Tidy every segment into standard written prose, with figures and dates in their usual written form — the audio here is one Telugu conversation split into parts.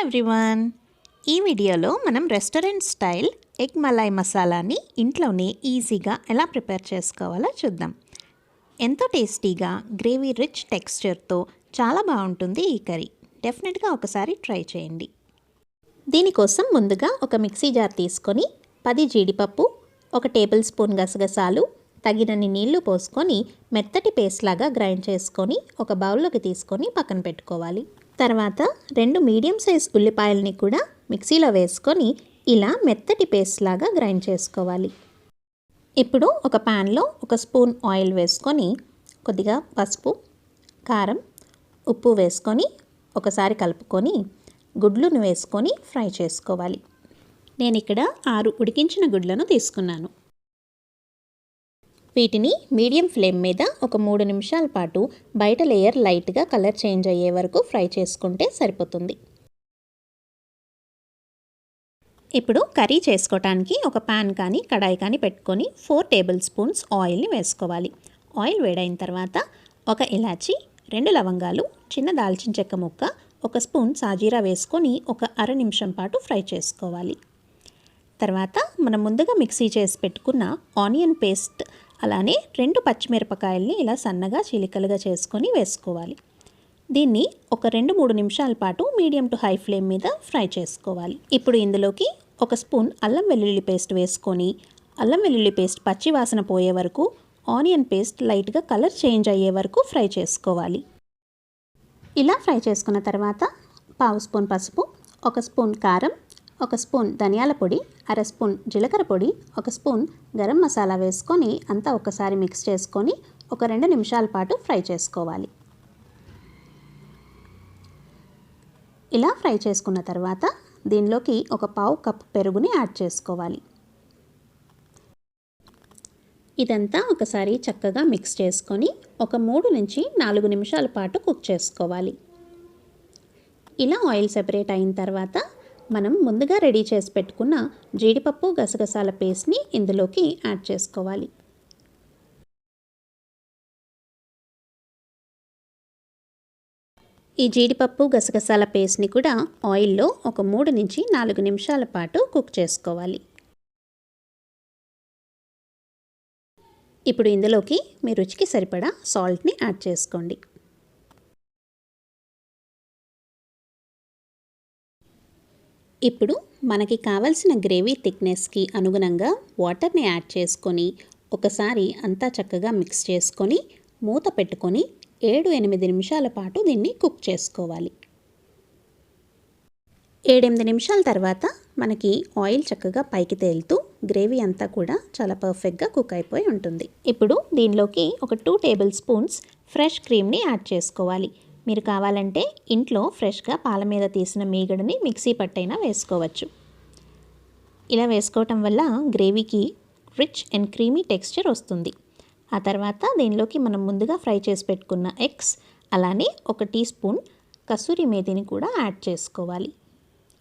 ఎవ్రీవన్, ఈ వీడియోలో మనం రెస్టారెంట్ స్టైల్ ఎగ్ మలాయ్ మసాలాని ఇంట్లోనే ఈజీగా ఎలా ప్రిపేర్ చేసుకోవాలో చూద్దాం. ఎంతో టేస్టీగా గ్రేవీ రిచ్ టెక్స్చర్తో చాలా బాగుంటుంది ఈ కర్రీ. డెఫినెట్గా ఒకసారి ట్రై చేయండి. దీనికోసం ముందుగా ఒక మిక్సీ జార్ తీసుకొని 10 జీడిపప్పు, 1 టేబుల్ స్పూన్ గసగసాలు, తగినన్ని నీళ్లు పోసుకొని మెత్తటి పేస్ట్ లాగా గ్రైండ్ చేసుకొని ఒక బౌల్లోకి తీసుకొని పక్కన పెట్టుకోవాలి. తర్వాత 2 మీడియం సైజ్ ఉల్లిపాయలని కూడా మిక్సీలో వేసుకొని ఇలా మెత్తటి పేస్ట్ లాగా గ్రైండ్ చేసుకోవాలి. ఇప్పుడు ఒక ప్యాన్లో 1 స్పూన్ ఆయిల్ వేసుకొని కొద్దిగా పసుపు, కారం, ఉప్పు వేసుకొని ఒకసారి కలుపుకొని గుడ్లను వేసుకొని ఫ్రై చేసుకోవాలి. నేను ఇక్కడ 6 ఉడికించిన గుడ్లను తీసుకున్నాను. వీటిని మీడియం ఫ్లేమ్ మీద ఒక 3 నిమిషాల పాటు బయట లేయర్ లైట్గా కలర్ చేంజ్ అయ్యే వరకు ఫ్రై చేసుకుంటే సరిపోతుంది. ఇప్పుడు కర్రీ చేసుకోవటానికి ఒక ప్యాన్ కానీ కడాయి కానీ పెట్టుకొని 4 టేబుల్ స్పూన్స్ ఆయిల్ని వేసుకోవాలి. ఆయిల్ వేడైన తర్వాత 1 ఇలాచి, 2 లవంగాలు, చిన్న దాల్చిన చెక్క ముక్క, 1 స్పూన్ సాజీరా వేసుకొని ఒక అర నిమిషం పాటు ఫ్రై చేసుకోవాలి. తర్వాత మనం ముందుగా మిక్సీ చేసి పెట్టుకున్న ఆనియన్ పేస్ట్, అలానే 2 పచ్చిమిరపకాయల్ని ఇలా సన్నగా చీలికలుగా చేసుకొని వేసుకోవాలి. దీన్ని ఒక 2-3 నిమిషాల పాటు మీడియం టు హై ఫ్లేమ్ మీద ఫ్రై చేసుకోవాలి. ఇప్పుడు ఇందులోకి 1 స్పూన్ అల్లం వెల్లుల్లి పేస్ట్ వేసుకొని అల్లం వెల్లుల్లి పేస్ట్ పచ్చి వాసన పోయే వరకు, ఆనియన్ పేస్ట్ లైట్గా కలర్ చేంజ్ అయ్యే వరకు ఫ్రై చేసుకోవాలి. ఇలా ఫ్రై చేసుకున్న తర్వాత 1/2 స్పూన్ పసుపు, 1 స్పూన్ కారం, 1 స్పూన్ ధనియాల పొడి, అర స్పూన్ జీలకర్ర పొడి, 1 స్పూన్ గరం మసాలా వేసుకొని అంతా ఒకసారి మిక్స్ చేసుకొని ఒక 2 నిమిషాల పాటు ఫ్రై చేసుకోవాలి. ఇలా ఫ్రై చేసుకున్న తర్వాత దీనిలోకి 1/4 కప్ పెరుగుని యాడ్ చేసుకోవాలి. ఇదంతా ఒకసారి చక్కగా మిక్స్ చేసుకొని ఒక 3 నుంచి 4 నిమిషాల పాటు కుక్ చేసుకోవాలి. ఇలా ఆయిల్ సెపరేట్ అయిన తర్వాత మనం ముందుగా రెడీ చేసి పెట్టుకున్న జీడిపప్పు గసగసాల పేస్ట్ని ఇందులోకి యాడ్ చేసుకోవాలి. ఈ జీడిపప్పు గసగసాల పేస్ట్ని కూడా ఆయిల్లో ఒక 3 నుంచి 4 నిమిషాల పాటు కుక్ చేసుకోవాలి. ఇప్పుడు ఇందులోకి మీ రుచికి సరిపడా సాల్ట్ని యాడ్ చేసుకోండి. ఇప్పుడు మనకి కావలసిన గ్రేవీ థిక్నెస్కి అనుగుణంగా వాటర్ని యాడ్ చేసుకొని ఒకసారి అంతా చక్కగా మిక్స్ చేసుకొని మూత పెట్టుకొని 7-8 నిమిషాల పాటు దీన్ని కుక్ చేసుకోవాలి. 7-8 నిమిషాల తర్వాత మనకి ఆయిల్ చక్కగా పైకి తేలుతూ గ్రేవీ అంతా కూడా చాలా పర్ఫెక్ట్గా కుక్ అయిపోయి ఉంటుంది. ఇప్పుడు దీనిలోకి ఒక 2 టేబుల్ స్పూన్స్ ఫ్రెష్ క్రీమ్ని యాడ్ చేసుకోవాలి. మీరు కావాలంటే ఇంట్లో ఫ్రెష్గా పాల మీద తీసిన మీగడని మిక్సీ పట్టైనా వేసుకోవచ్చు. ఇలా వేసుకోవటం వల్ల గ్రేవీకి రిచ్ అండ్ క్రీమీ టెక్స్చర్ వస్తుంది. ఆ తర్వాత దీనిలోకి మనం ముందుగా ఫ్రై చేసి పెట్టుకున్న ఎగ్స్, అలానే 1 టీ స్పూన్ కసూరి మేతిని కూడా యాడ్ చేసుకోవాలి.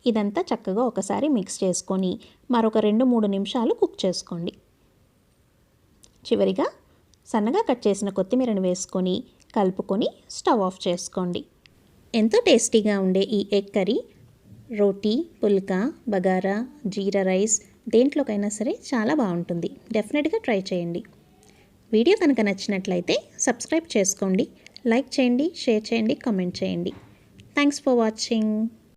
ఇదంతా చక్కగా ఒకసారి మిక్స్ చేసుకొని మరొక 2-3 నిమిషాలు కుక్ చేసుకోండి. చివరిగా సన్నగా కట్ చేసిన కొత్తిమీరను వేసుకొని కలుపుకొని స్టవ్ ఆఫ్ చేసుకోండి. ఎంతో టేస్టీగా ఉండే ఈ ఎగ్ కర్రీ రోటీ, పుల్కా, బగారా, జీరా రైస్ దేంట్లోకైనా సరే చాలా బాగుంటుంది. డెఫినెట్గా ట్రై చేయండి. వీడియో కనుక నచ్చినట్లయితే సబ్స్క్రైబ్ చేసుకోండి, లైక్ చేయండి, షేర్ చేయండి, కామెంట్ చేయండి. Thanks for watching.